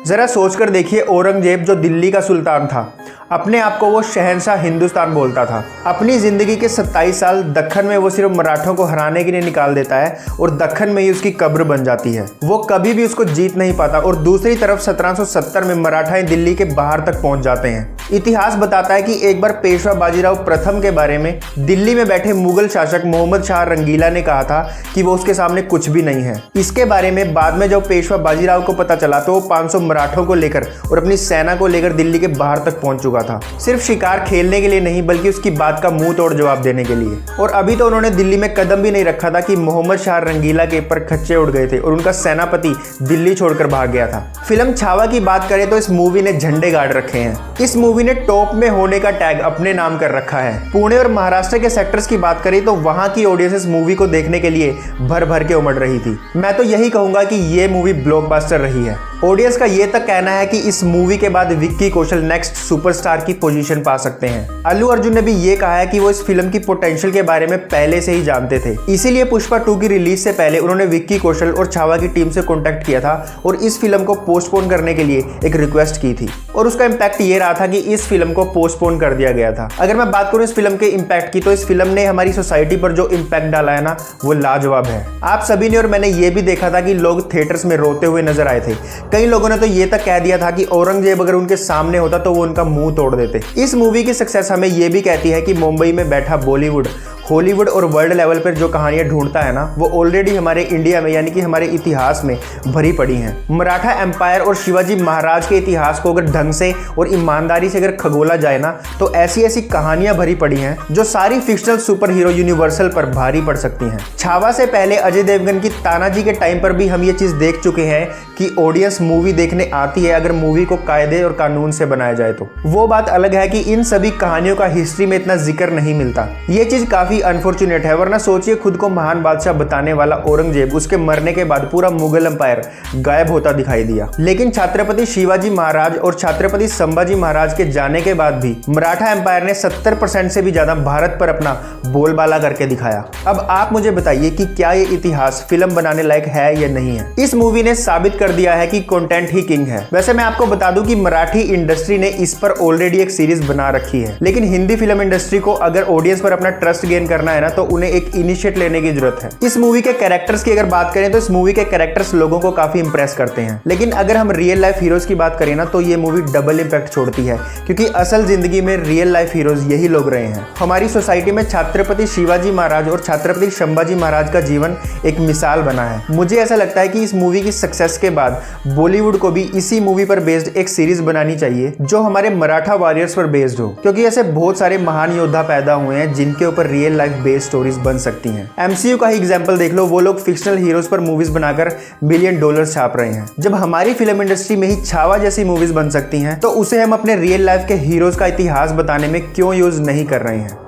जरा सोचकर देखिए, औरंगजेब जो दिल्ली का सुल्तान था, अपने आप को वो शहंशाह हिंदुस्तान बोलता था। अपनी जिंदगी के 27 साल दक्खन में वो सिर्फ मराठों को हराने के लिए निकाल देता है और दक्खन में ही उसकी कब्र बन जाती है। वो कभी भी उसको जीत नहीं पाता और दूसरी तरफ 1770 में मराठाएं दिल्ली के बाहर तक पहुंच जाते हैं। इतिहास बताता है कि एक बार पेशवा बाजीराव प्रथम के बारे में दिल्ली में बैठे मुगल शासक मोहम्मद शाह रंगीला ने कहा था कि वो उसके सामने कुछ भी नहीं है। इसके बारे में बाद में जब पेशवा बाजीराव को पता चला तो वो 500 मराठों को लेकर और अपनी सेना को लेकर दिल्ली के बाहर तक पहुंच चुका था, सिर्फ शिकार खेलने के लिए नहीं बल्कि उसकी बात का मुंह तोड़ जवाब देने के लिए। और अभी तो उन्होंने दिल्ली में कदम भी नहीं रखा था कि मोहम्मद शाह रंगीला के ऊपर खच्चे उड़ गए थे और उनका सेनापति दिल्ली छोड़कर भाग गया था। फिल्म छावा की बात करें तो इस मूवी ने झंडे गाड़ रखे हैं। इस मूवी ने टॉप में होने का टैग अपने नाम कर रखा है। पुणे और महाराष्ट्र के सेक्टर्स की बात करें तो वहां की ऑडियंस इस मूवी को देखने के लिए भर भर के उमड़ रही थी। मैं तो यही कहूंगा कि ये मूवी ब्लॉकबस्टर रही है। ऑडियंस का ये तक कहना है कि इस मूवी के बाद विक्की कौशल नेक्स्ट सुपरस्टार की पोजीशन पा सकते हैं। अल्लू अर्जुन ने भी ये कहा है कि वो इस फिल्म की पोटेंशियल के बारे में पहले से ही जानते थे, इसीलिए पुष्पा 2 की रिलीज से पहले उन्होंने विक्की कौशल और छावा की टीम से कॉन्टेक्ट किया था और इस फिल्म को पोस्टपोन करने के लिए एक रिक्वेस्ट की थी और उसका इम्पैक्ट ये रहा था कि इस फिल्म को पोस्टपोन कर दिया गया था। अगर मैं बात करूं इस फिल्म के इम्पैक्ट की तो इस फिल्म ने हमारी सोसाइटी पर जो इम्पैक्ट डाला है ना, वो लाजवाब है। आप सभी ने और मैंने ये भी देखा था कि लोग थिएटर्स में रोते हुए नजर आए थे। कई लोगों ने तो ये तक कह दिया था कि औरंगजेब अगर उनके सामने होता तो वो उनका मुंह तोड़ देते। इस मूवी की सक्सेस हमें ये भी कहती है कि मुंबई में बैठा बॉलीवुड, हॉलीवुड और वर्ल्ड लेवल पर जो कहानियां ढूंढता है ना, वो ऑलरेडी हमारे इंडिया में यानी कि हमारे इतिहास में भरी पड़ी हैं। मराठा एम्पायर और शिवाजी महाराज के इतिहास को अगर ढंग से और ईमानदारी से अगर खगोला जाए ना, तो ऐसी ऐसी कहानियां भरी पड़ी हैं जो सारी फिक्शनल सुपर हीरो यूनिवर्सल पर भारी पड़ सकती हैं। छावा से पहले अजय देवगन की तानाजी के टाइम पर भी हम ये चीज देख चुके हैं कि ऑडियंस मूवी देखने आती है अगर मूवी को कायदे और कानून से बनाया जाए तो। वो बात अलग है कि इन सभी कहानियों का हिस्ट्री में इतना जिक्र नहीं मिलता। ये चीज काफी अनफॉर्चुनेट है, वरना सोचिए खुद को महान बादशाह बताने वाला औरंगजेब, उसके मरने के बाद पूरा मुगल एम्पायर गायब होता दिखाई दिया। लेकिन छत्रपति शिवाजी महाराज और छत्रपति संभाजी महाराज के जाने के बाद भी मराठा एम्पायर ने 70% से भी ज्यादा भारत पर अपना बोलबाला करके दिखाया। अब आप मुझे बताइए कि क्या ये इतिहास फिल्म बनाने लायक है या नहीं है। इस मूवी ने साबित कर दिया है कि कंटेंट ही किंग है। वैसे मैं आपको बता दूं कि मराठी इंडस्ट्री ने इस पर ऑलरेडी एक सीरीज बना रखी है, लेकिन हिंदी फिल्म इंडस्ट्री को अगर ऑडियंस पर अपना ट्रस्ट गेन करना है ना, तो उन्हें एक इनिशिएट लेने की जरूरत है। इस मूवी के कैरेक्टर्स की अगर बात करें तो इस मूवी के कैरेक्टर्स लोगों को काफी इंप्रेस करते हैं, लेकिन अगर हम रियल लाइफ हीरोज की बात करें ना, तो ये मूवी डबल इंपैक्ट छोड़ती है, क्योंकि असल जिंदगी में रियल लाइफ हीरोज यही लोग रहे हैं। हमारी सोसाइटी में छत्रपति शिवाजी महाराज और छत्रपति संभाजी महाराज का जीवन एक मिसाल बना है। मुझे ऐसा लगता है कि इस मूवी की सक्सेस के बाद बॉलीवुड को भी इसी मूवी पर बेस्ड एक सीरीज बनानी चाहिए जो हमारे मराठा वॉरियर्स पर बेस्ड हो, क्योंकि ऐसे बहुत सारे महान योद्धा पैदा हुए हैं जिनके ऊपर रियल लाइफ बेस्ड स्टोरीज बन सकती हैं। एमसीयू का ही एग्जांपल देख लो, वो लोग फिक्शनल हीरोज पर मूवीज बनाकर $1 बिलियन छाप रहे हैं। जब हमारी फिल्म इंडस्ट्री में ही छावा जैसी मूवीज बन सकती हैं, तो उसे हम अपने रियल लाइफ के हीरोज का इतिहास बताने में क्यों यूज नहीं कर रहे हैं।